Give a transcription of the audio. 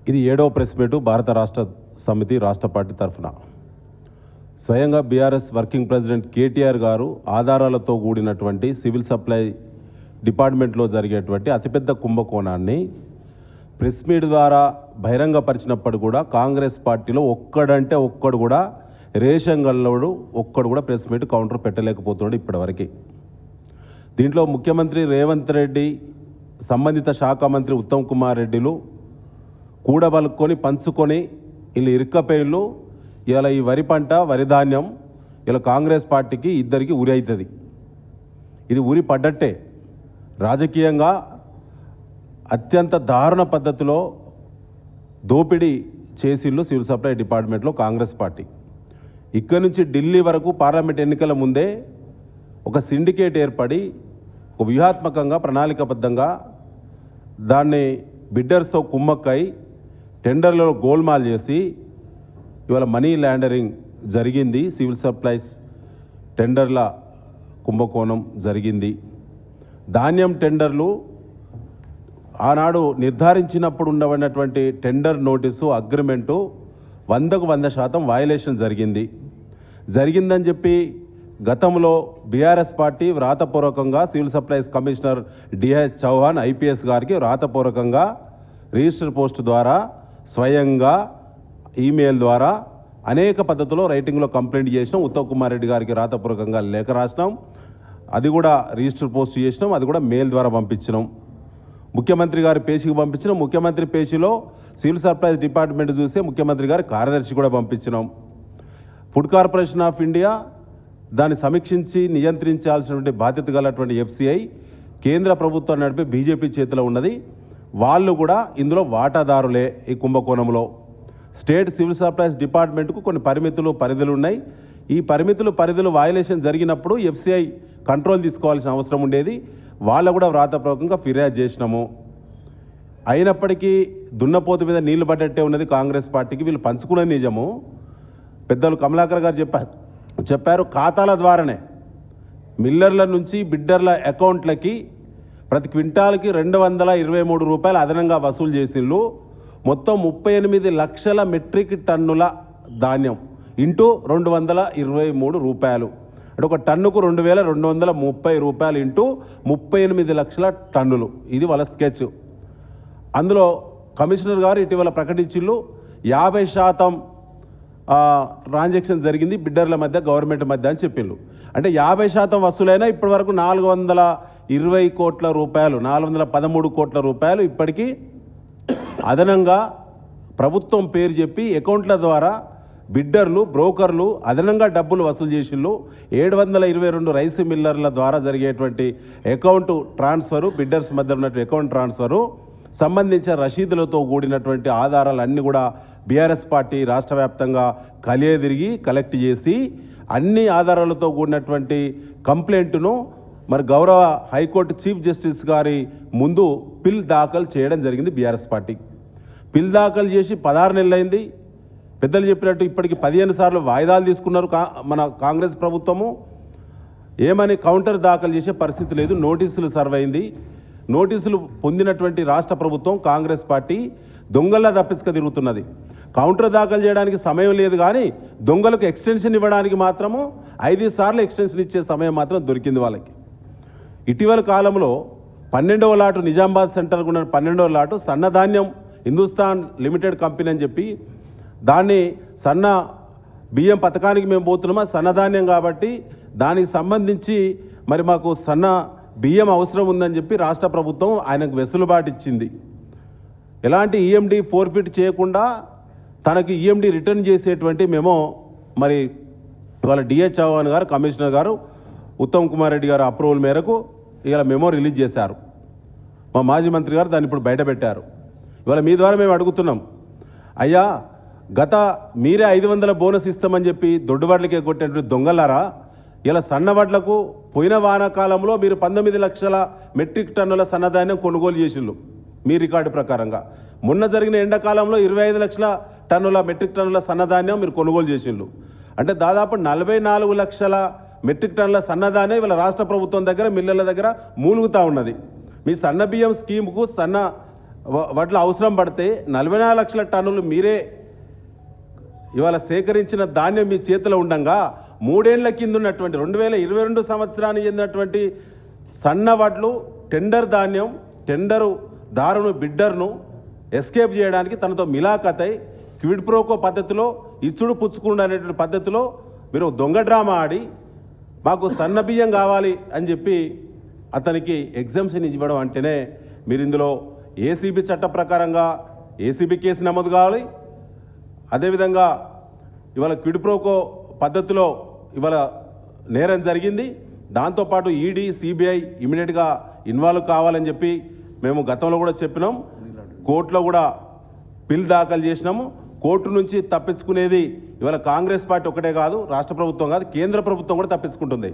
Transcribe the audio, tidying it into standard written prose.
ఇది 7వ press meet భారత రాష్ట్ర సమితి రాష్ట్ర పార్టీ తరఫున. స్వయంగా బీఆర్ఎస్ వర్కింగ్ ప్రెసిడెంట్ కేటీఆర్ గారు ఆధారాలతో కూడినటువంటి సివిల్ సప్లై డిపార్ట్మెంట్లో జరిగేటువంటి అతిపెద్ద కుంభకోణాన్ని ప్రెస్ మీట్ ద్వారా బహిరంగపరిచినప్పుడు కూడా కాంగ్రెస్ పార్టీలో ఒక్కడంటే ఒక్కడు కూడా రేషన్ గల్లోడు ఒక్కడు కూడా ప్రెస్ మీట్ కౌంటర్ పెట్టలేకపోతున్నాడు ఇప్పటివరకు. దీంట్లో ముఖ్యమంత్రి రేవంత్ రెడ్డి, సంబంధిత శాఖ మంత్రి ఉత్తమ్ కుమార్ రెడ్డిలు కూడబలుక్కొని పంచుకొని వీళ్ళు ఇరుక్కపేళ్ళు. ఇలా ఈ వరి పంట, వరి ధాన్యం ఇలా కాంగ్రెస్ పార్టీకి ఇద్దరికి ఉరి అవుతుంది. ఇది ఉరి పడ్డట్టే. రాజకీయంగా అత్యంత దారుణ పద్ధతిలో దోపిడీ చేసిళ్ళు సివిల్ సప్లై డిపార్ట్మెంట్లో కాంగ్రెస్ పార్టీ. ఇక్కడి నుంచి ఢిల్లీ వరకు పార్లమెంట్ ఎన్నికల ముందే ఒక సిండికేట్ ఏర్పడి ఒక వ్యూహాత్మకంగా ప్రణాళికాబద్ధంగా దాన్ని బిడ్డర్స్తో కుమ్మక్కై టెండర్లలో గోల్మాల్ చేసి ఇవాళ మనీ లాండరింగ్ జరిగింది. సివిల్ సప్లైస్ టెండర్ల కుంభకోణం జరిగింది. ధాన్యం టెండర్లు ఆనాడు నిర్ధారించినప్పుడు ఉండబడినటువంటి టెండర్ నోటీసు అగ్రిమెంటు 100కు 100% వయలేషన్ జరిగిందని చెప్పి గతంలో బీఆర్ఎస్ పార్టీ వ్రాతపూర్వకంగా civil supplies commissioner DH Chauhan IPS గారికి వ్రాతపూర్వకంగా రిజిస్టర్ పోస్ట్ ద్వారా స్వయంగా ఈమెయిల్ ద్వారా అనేక పద్ధతుల్లో రైటింగ్లో కంప్లైంట్ చేసినాం. ఉత్తమ్ కుమార్ రెడ్డి గారికి వ్రాతపూర్వకంగా లేఖ రాసినాం. అది కూడా రిజిస్టర్ పోస్ట్ చేసినాం. అది కూడా మెయిల్ ద్వారా పంపించినాం. ముఖ్యమంత్రి గారి పేజీకి పంపించినాం. ముఖ్యమంత్రి పేజీలో సివిల్ సప్లైస్ డిపార్ట్మెంట్ చూస్తే ముఖ్యమంత్రి గారి కార్యదర్శి కూడా పంపించినాం. ఫుడ్ కార్పొరేషన్ ఆఫ్ ఇండియా దాన్ని సమీక్షించి నియంత్రించాల్సినటువంటి బాధ్యత గలటువంటి ఎఫ్సిఐ కేంద్ర ప్రభుత్వం నడిపే బీజేపీ చేతిలో ఉన్నది. వాళ్ళు కూడా ఇందులో వాటాదారులే. ఈ కుంభకోణంలో స్టేట్ సివిల్ సప్లైస్ డిపార్ట్మెంట్కు కొన్ని పరిధులు ఉన్నాయి. ఈ పరిధులు వయలేషన్ జరిగినప్పుడు ఎఫ్సిఐ కంట్రోల్ తీసుకోవాల్సిన అవసరం ఉండేది. వాళ్ళు కూడా వ్రాతపూర్వకంగా ఫిర్యాదు చేసినాము. అయినప్పటికీ దున్నపోతు మీద నీళ్లు పడ్డట్టే ఉన్నది కాంగ్రెస్ పార్టీకి. వీళ్ళు పంచుకునే నిజము. పెద్దలు కమలాకర్ గారు చెప్పారు ఖాతాల ద్వారానే మిల్లర్ల నుంచి బిడ్డర్ల అకౌంట్లకి ప్రతి క్వింటాల్కి 223 రూపాయలు అదనంగా వసూలు చేసిళ్ళు. మొత్తం 38 లక్షల మెట్రిక్ టన్నుల ధాన్యం ఇంటూ 223 రూపాయలు అంటే ఒక టన్నుకు 2230 రూపాయలు ఇంటూ 38 లక్షల టన్నులు. ఇది వాళ్ళ స్కెచ్. అందులో కమిషనర్ గారు ఇటీవల ప్రకటించిళ్ళు 50% ట్రాన్సాక్షన్ జరిగింది బిడ్డర్ల మధ్య, గవర్నమెంట్ మధ్య అని చెప్పిండ్రు. అంటే 50% వసూలైనా ఇప్పటి వరకు 420 కోట్ల రూపాయలు, 413 కోట్ల రూపాయలు ఇప్పటికీ అదనంగా ప్రభుత్వం పేరు చెప్పి అకౌంట్ల ద్వారా బిడ్డర్లు, బ్రోకర్లు అదనంగా డబ్బులు వసూలు చేసిళ్ళు. 722 రైస్ మిల్లర్ల ద్వారా జరిగేటువంటి అకౌంట్ ట్రాన్స్ఫరు, బిడ్డర్స్ మధ్య ఉన్నటువంటి అకౌంట్ ట్రాన్స్ఫరు సంబంధించిన రసీదులతో కూడినటువంటి ఆధారాలన్నీ కూడా బీఆర్ఎస్ పార్టీ రాష్ట్ర వ్యాప్తంగా కలియదిరిగి కలెక్ట్ చేసి అన్ని ఆధారాలతో కూడినటువంటి కంప్లైంట్ను మరి గౌరవ హైకోర్టు చీఫ్ జస్టిస్ గారి ముందు పిల్ దాఖలు చేయడం జరిగింది. బీఆర్ఎస్ పార్టీ పిల్ దాఖలు చేసి 16 నెలలైంది. పెద్దలు చెప్పినట్టు ఇప్పటికి 15 సార్లు వాయిదాలు తీసుకున్నారు మన కాంగ్రెస్ ప్రభుత్వము. ఏమని కౌంటర్ దాఖలు చేసే పరిస్థితి లేదు. నోటీసులు సర్వ్ అయింది. నోటీసులు పొందినటువంటి రాష్ట్ర ప్రభుత్వం కాంగ్రెస్ పార్టీ దొంగల్లా తప్పించుక తిరుగుతున్నది. కౌంటర్ దాఖలు చేయడానికి సమయం లేదు, కానీ దొంగలకు ఎక్స్టెన్షన్ ఇవ్వడానికి మాత్రము 5 సార్లు ఎక్స్టెన్షన్ ఇచ్చే సమయం మాత్రం దొరికింది వాళ్ళకి. ఇటీవల కాలంలో 12వ లాటు నిజామాబాద్ సెంటర్కు ఉన్న 12వ లాటు సన్నధాన్యం హిందుస్థాన్ లిమిటెడ్ కంపెనీ అని చెప్పి దాన్ని సన్న బియ్యం పథకానికి మేము పోతున్నామా, సన్నధాన్యం కాబట్టి దానికి సంబంధించి మరి మాకు సన్న బియ్యం అవసరం ఉందని చెప్పి రాష్ట్ర ప్రభుత్వం ఆయనకు వెసులుబాటు ఇచ్చింది. ఎలాంటి ఈఎండి ఫోర్ఫిట్ చేయకుండా తనకి ఈఎండి రిటర్న్ చేసేటువంటి మేము మరి ఇవాళ డిహెచ్ చౌహాన్ గారు, కమిషనర్ గారు, ఉత్తమ్ కుమార్ రెడ్డి గారు అప్రూవల్ మేరకు ఇవాళ మెమో రిలీజ్ చేశారు. మా మాజీ మంత్రి గారు దాన్ని ఇప్పుడు బయటపెట్టారు. ఇవాళ మీ ద్వారా మేము అడుగుతున్నాం, అయ్యా మీరే 500 బోనస్ ఇస్తామని చెప్పి దొడ్డువడ్లకి కొట్టినటువంటి దొంగలారా, ఇలా సన్నవడ్లకు పోయిన వానాకాలంలో మీరు 19 లక్షల మెట్రిక్ టన్నుల సన్నధాన్యం కొనుగోలు చేసిళ్ళు మీ రికార్డు ప్రకారంగా. మొన్న జరిగిన ఎండాకాలంలో 25 లక్షల టన్నుల మెట్రిక్ టన్నుల సన్నధాన్యం మీరు కొనుగోలు చేసిళ్ళు. అంటే దాదాపు 44 లక్షల మెట్రిక్ టన్నుల సన్నధాన్యం ఇవాళ రాష్ట్ర ప్రభుత్వం దగ్గర, మిల్లర్ల దగ్గర మూలుగుతూ ఉన్నది. మీ సన్న బియ్యం స్కీమ్కు వడ్లు అవసరం పడితే 44 లక్షల టన్నులు మీరే ఇవాళ సేకరించిన ధాన్యం మీ చేతిలో ఉండంగా 3 ఏళ్ల కింద ఉన్నటువంటి 2022 సంవత్సరానికి చెందినటువంటి సన్న వడ్లు టెండర్ ధాన్యం టెండరు దారును బిడ్డర్ను ఎస్కేప్ చేయడానికి తనతో మిలాఖతై క్విడ్ ప్రోకో పద్ధతిలో ఇచ్చుడు పుచ్చుకుండా అనేటువంటి పద్ధతిలో మీరు దొంగ డ్రామా ఆడి మాకు సన్న బియ్యం కావాలి అని చెప్పి అతనికి ఎగ్జామ్షన్ ఇవ్వడం అంటేనే మీరు ఇందులో ఏసీబీ చట్ట ప్రకారంగా ఏసీబీ కేసు నమోదు కావాలి. అదేవిధంగా ఇవాళ క్విడ్ ప్రోకో పద్ధతిలో ఇవాళ నేరం జరిగింది. దాంతోపాటు ఈడీ సిబిఐ ఇమీడియట్గా ఇన్వాల్వ్ కావాలని చెప్పి మేము గతంలో కూడా చెప్పినాం. కోర్టులో కూడా పిల్ దాఖలు చేసినాము. కోర్టు నుంచి తప్పించుకునేది ఇవాళ కాంగ్రెస్ పార్టీ ఒకటే కాదు, రాష్ట్ర ప్రభుత్వం కాదు, కేంద్ర ప్రభుత్వం కూడా తప్పించుకుంటుంది.